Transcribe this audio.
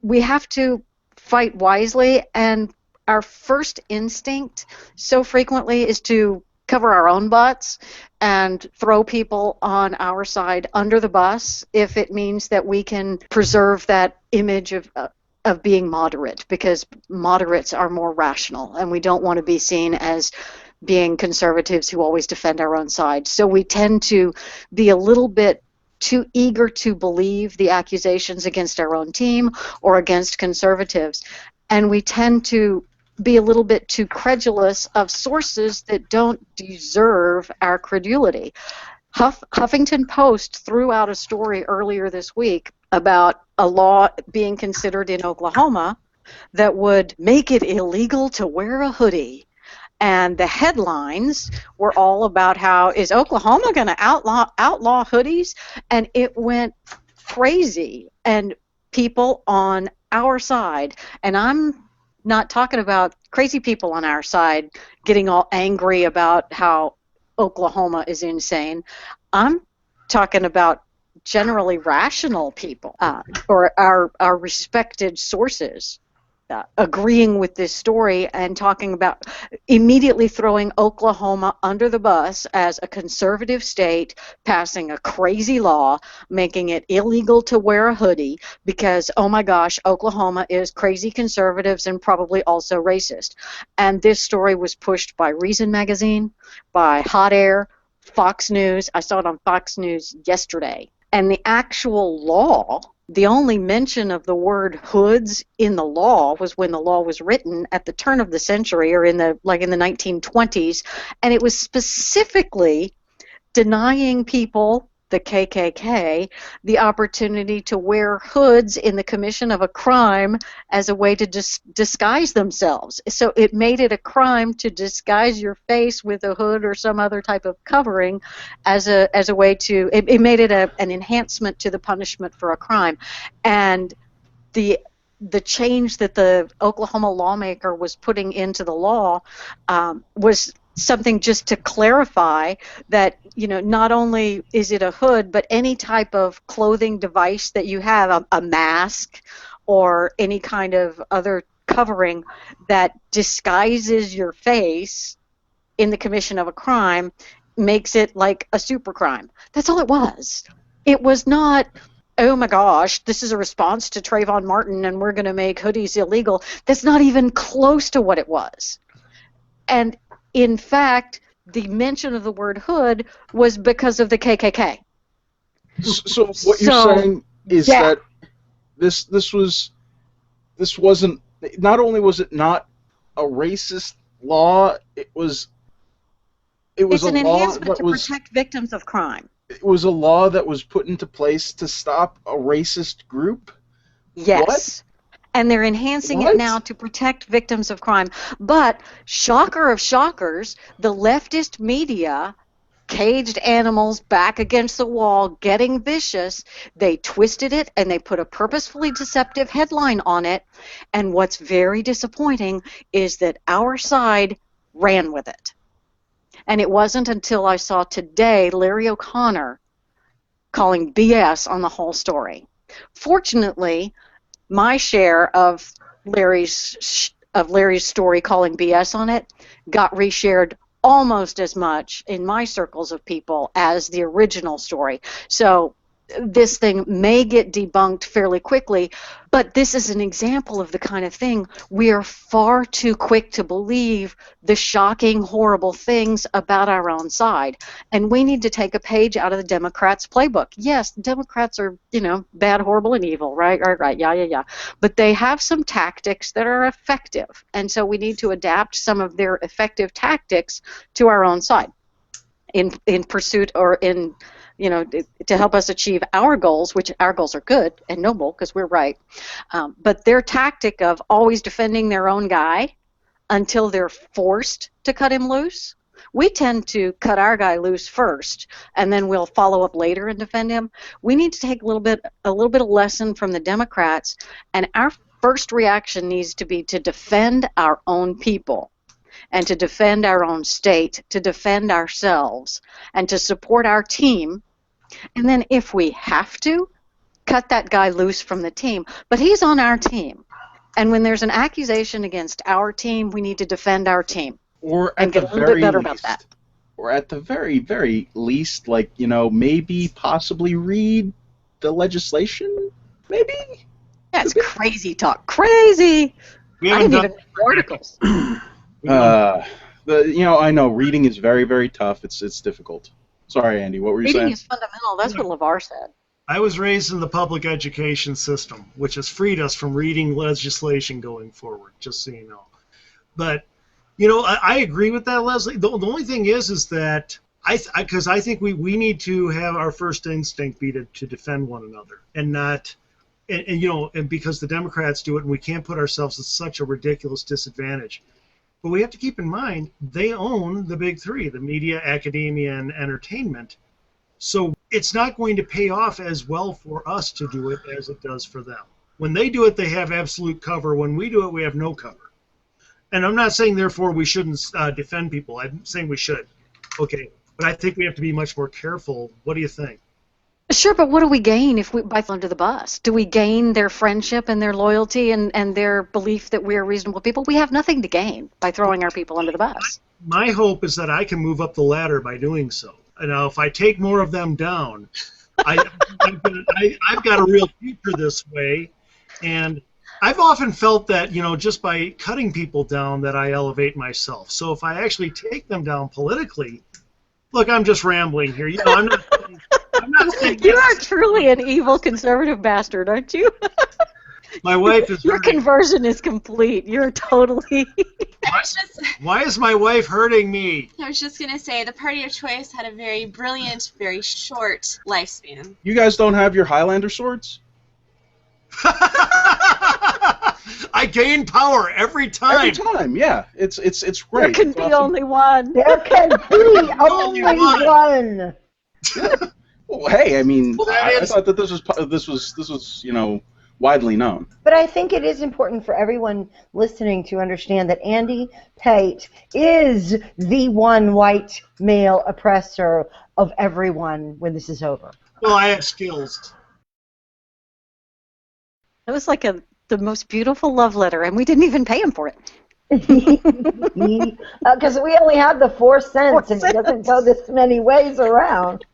we have to fight wisely, and our first instinct so frequently is to cover our own butts and throw people on our side under the bus if it means that we can preserve that image of being moderate, because moderates are more rational, and we don't want to be seen as being conservatives who always defend our own side. So we tend to be a little bit too eager to believe the accusations against our own team or against conservatives, and we tend to be a little bit too credulous of sources that don't deserve our credulity. Huffington Post threw out a story earlier this week about a law being considered in Oklahoma that would make it illegal to wear a hoodie. And the headlines were all about how, is Oklahoma going to outlaw hoodies? And it went crazy. And people on our side, and I'm not talking about crazy people on our side getting all angry about how Oklahoma is insane. I'm talking about generally rational people, or our respected sources, agreeing with this story and talking about immediately throwing Oklahoma under the bus as a conservative state passing a crazy law making it illegal to wear a hoodie because, oh my gosh, Oklahoma is crazy conservatives and probably also racist. And this story was pushed by Reason Magazine, by Hot Air, Fox News. I saw it on Fox News yesterday. And the actual law, the only mention of the word hoods in the law was when the law was written at the turn of the century, or in the 1920s, and it was specifically denying people, the KKK, the opportunity to wear hoods in the commission of a crime as a way to disguise themselves. So it made it a crime to disguise your face with a hood or some other type of covering as a way to, it made it an enhancement to the punishment for a crime. And the change that the Oklahoma lawmaker was putting into the law was something just to clarify that, not only is it a hood, but any type of clothing device that you have, a mask or any kind of other covering that disguises your face in the commission of a crime, makes it like a super crime. That's all it was. It was not, oh my gosh, this is a response to Trayvon Martin and we're going to make hoodies illegal. That's not even close to what it was. And in fact, the mention of the word hood was because of the KKK. So what you're saying is that this wasn't, not only was it not a racist law, it's an enhancement to protect victims of crime. It was a law that was put into place to stop a racist group? Yes. What? And they're enhancing it now to protect victims of crime. But, shocker of shockers, the leftist media, caged animals back against the wall, getting vicious, they twisted it and they put a purposefully deceptive headline on it. And what's very disappointing is that our side ran with it. And it wasn't until I saw today Larry O'Connor calling BS on the whole story. Fortunately, my share of Larry's story calling BS on it got reshared almost as much in my circles of people as the original story. So this thing may get debunked fairly quickly, but this is an example of the kind of thing we are far too quick to believe the shocking, horrible things about our own side. And we need to take a page out of the Democrats' playbook. Yes, Democrats are, bad, horrible, and evil, right? Yeah. But they have some tactics that are effective. And so we need to adapt some of their effective tactics to our own side in pursuit or in to help us achieve our goals, which our goals are good and noble because we're right. But their tactic of always defending their own guy until they're forced to cut him loose, we tend to cut our guy loose first and then we'll follow up later and defend him. We need to take a little bit of lesson from the Democrats, and our first reaction needs to be to defend our own people, and to defend our own state, to defend ourselves, and to support our team. And then if we have to, cut that guy loose from the team. But he's on our team. And when there's an accusation against our team, we need to defend our team. Or and at get the a little bit very better least, about that. Or at the very, very least, like, maybe possibly read the legislation? Maybe? Yeah, it's crazy talk. Crazy! I didn't even read the articles. I know reading is very, very tough. It's difficult. Sorry, Andy, what were you saying? Reading is fundamental. That's what LeVar said. I was raised in the public education system, which has freed us from reading legislation going forward, just so you know. But, I agree with that, Leslie. The only thing is that because I think we need to have our first instinct be to defend one another and not, and because the Democrats do it and we can't put ourselves at such a ridiculous disadvantage. But we have to keep in mind they own the big three, the media, academia, and entertainment. So it's not going to pay off as well for us to do it as it does for them. When they do it, they have absolute cover. When we do it, we have no cover. And I'm not saying, therefore, we shouldn't defend people. I'm saying we should. Okay. But I think we have to be much more careful. What do you think? Sure, but what do we gain if we by under the bus? Do we gain their friendship and their loyalty and their belief that we're reasonable people? We have nothing to gain by throwing our people under the bus. My hope is that I can move up the ladder by doing so. Now, if I take more of them down, I've got a real future this way. And I've often felt that, just by cutting people down that I elevate myself. So if I actually take them down politically, look, I'm just rambling here. I'm not saying you are truly an evil conservative bastard, aren't you? My wife is. Your conversion is complete. You're totally. Why is my wife hurting me? I was just going to say, the party of choice had a very brilliant, very short lifespan. You guys don't have your Highlander swords? I gain power every time. Every time, yeah. It's great. There can be only one. There can be only one. Well, hey, I mean, I thought that this was widely known. But I think it is important for everyone listening to understand that Andy Tate is the one white male oppressor of everyone when this is over. Well, I have skills. It was like the most beautiful love letter, and we didn't even pay him for it. Because we only had the 4 cents, and it doesn't go this many ways around.